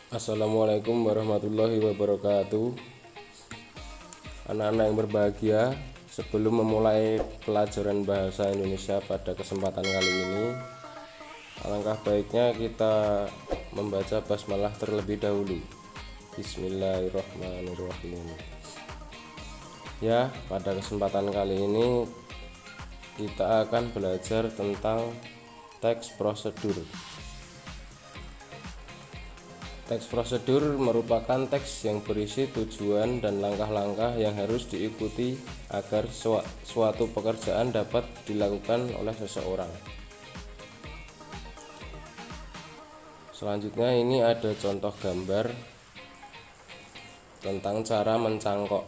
Assalamualaikum warahmatullahi wabarakatuh. Anak-anak yang berbahagia, sebelum memulai pelajaran bahasa Indonesia pada kesempatan kali ini, alangkah baiknya kita membaca basmalah terlebih dahulu. Bismillahirrahmanirrahim. Ya, pada kesempatan kali ini kita akan belajar tentang teks prosedur. Teks prosedur merupakan teks yang berisi tujuan dan langkah-langkah yang harus diikuti agar suatu pekerjaan dapat dilakukan oleh seseorang. Selanjutnya ini ada contoh gambar tentang cara mencangkok.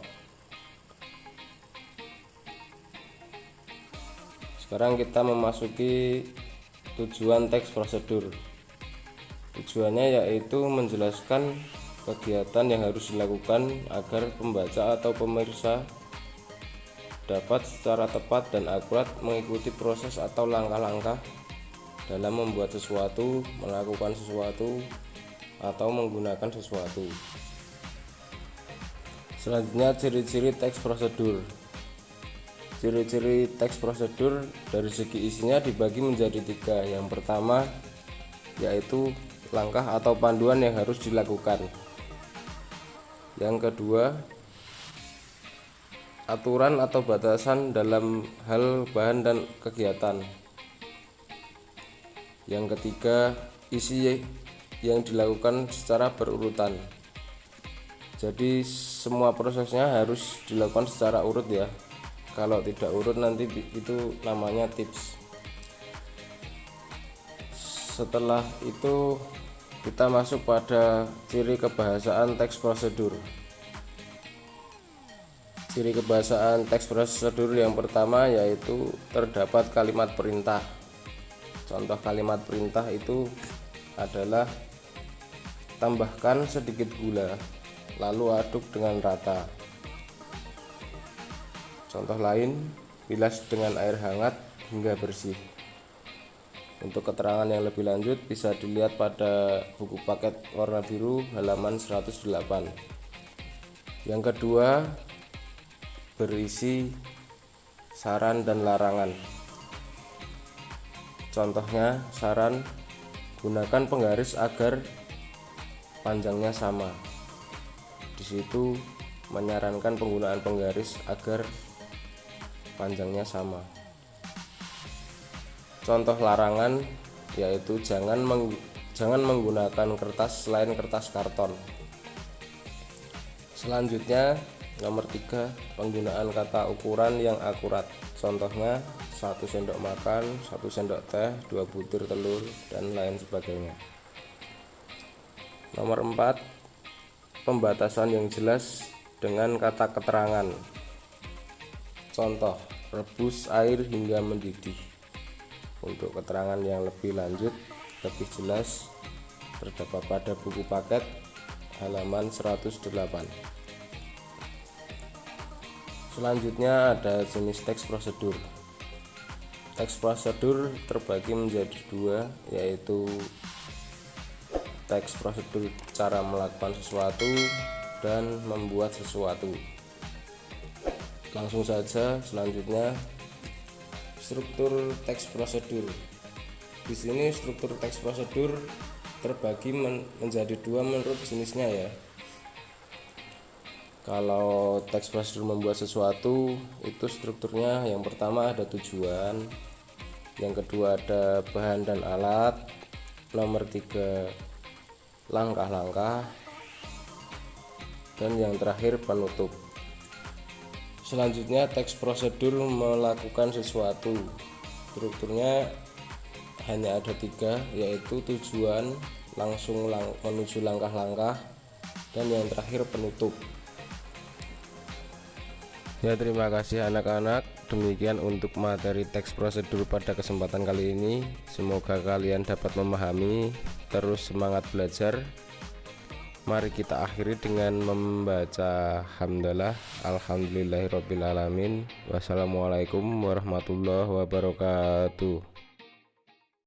Sekarang kita memasuki tujuan teks prosedur. Tujuannya yaitu menjelaskan kegiatan yang harus dilakukan agar pembaca atau pemirsa dapat secara tepat dan akurat mengikuti proses atau langkah-langkah dalam membuat sesuatu, melakukan sesuatu, atau menggunakan sesuatu. Selanjutnya, ciri-ciri teks prosedur. Ciri-ciri teks prosedur dari segi isinya dibagi menjadi 3. Yang pertama yaitu langkah atau panduan yang harus dilakukan. Yang kedua, aturan atau batasan dalam hal bahan dan kegiatan. Yang ketiga, isi yang dilakukan secara berurutan. Jadi semua prosesnya harus dilakukan secara urut ya. Kalau tidak urut nanti itu namanya tips. Setelah itu kita masuk pada ciri kebahasaan teks prosedur. Ciri kebahasaan teks prosedur yang pertama yaitu terdapat kalimat perintah. Contoh kalimat perintah itu adalah tambahkan sedikit gula, lalu aduk dengan rata. Contoh lain, bilas dengan air hangat hingga bersih. Untuk keterangan yang lebih lanjut bisa dilihat pada buku paket warna biru halaman 108. Yang kedua, berisi saran dan larangan. Contohnya, saran, gunakan penggaris agar panjangnya sama. Di situ menyarankan penggunaan penggaris agar panjangnya sama. Contoh larangan yaitu jangan menggunakan kertas selain kertas karton. Selanjutnya nomor 3, penggunaan kata ukuran yang akurat. Contohnya 1 sendok makan, 1 sendok teh, 2 butir telur, dan lain sebagainya. Nomor 4, pembatasan yang jelas dengan kata keterangan. Contoh, rebus air hingga mendidih. Untuk keterangan yang lebih lanjut, lebih jelas, terdapat pada buku paket halaman 108. Selanjutnya ada jenis teks prosedur. Teks prosedur terbagi menjadi 2, yaitu teks prosedur cara melakukan sesuatu dan membuat sesuatu. Langsung saja, selanjutnya struktur teks prosedur. Di sini struktur teks prosedur terbagi menjadi 2 menurut jenisnya ya. Kalau teks prosedur membuat sesuatu itu strukturnya yang pertama ada tujuan, yang kedua ada bahan dan alat, nomor 3 langkah-langkah, dan yang terakhir penutup. Selanjutnya teks prosedur melakukan sesuatu. Strukturnya hanya ada 3, yaitu tujuan, langsung menuju langkah-langkah, dan yang terakhir penutup. Ya, terima kasih anak-anak. Demikian untuk materi teks prosedur pada kesempatan kali ini. Semoga kalian dapat memahami. Terus semangat belajar. Mari kita akhiri dengan membaca hamdalah alhamdulillahirabbil alamin. Wassalamualaikum warahmatullahi wabarakatuh.